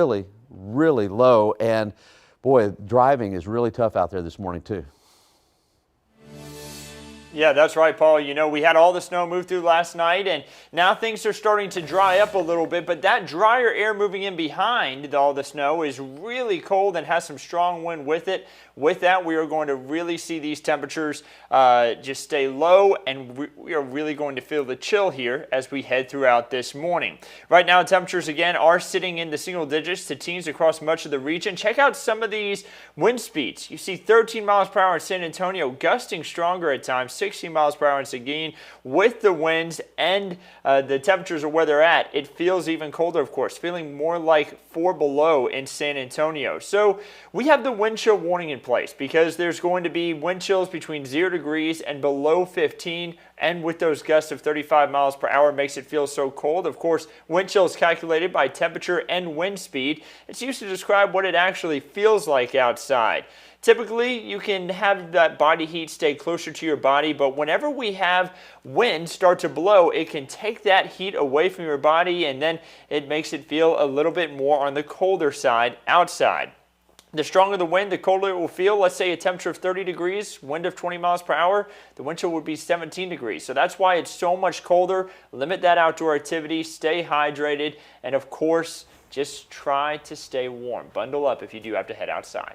really, really low. And boy, driving is really tough out there this morning too. Yeah, that's right, Paul. You know, we had all the snow move through last night, and now things are starting to dry up a little bit, but that drier air moving in behind all the snow is really cold and has some strong wind with it. With that, we are going to really see these temperatures just stay low, and we are really going to feel the chill here as we head throughout this morning. Right now, temperatures again are sitting in the single digits to teens across much of the region. Check out some of these wind speeds. You see 13 miles per hour in San Antonio, gusting stronger at times, 60 miles per hour in Seguin. With the winds and the temperatures are where they're at, it feels even colder, of course, feeling more like 4 below in San Antonio. So we have the wind chill warning in place because there's going to be wind chills between 0 degrees and below 15, and with those gusts of 35 miles per hour makes it feel so cold. Of course, wind chill is calculated by temperature and wind speed. It's used to describe what it actually feels like outside. Typically, you can have that body heat stay closer to your body, but whenever we have wind start to blow, it can take that heat away from your body, and then it makes it feel a little bit more on the colder side outside. The stronger the wind, the colder it will feel. Let's say a temperature of 30 degrees, wind of 20 miles per hour, the wind chill would be 17 degrees. So that's why it's so much colder. Limit that outdoor activity, stay hydrated, and of course, just try to stay warm. Bundle up if you do have to head outside.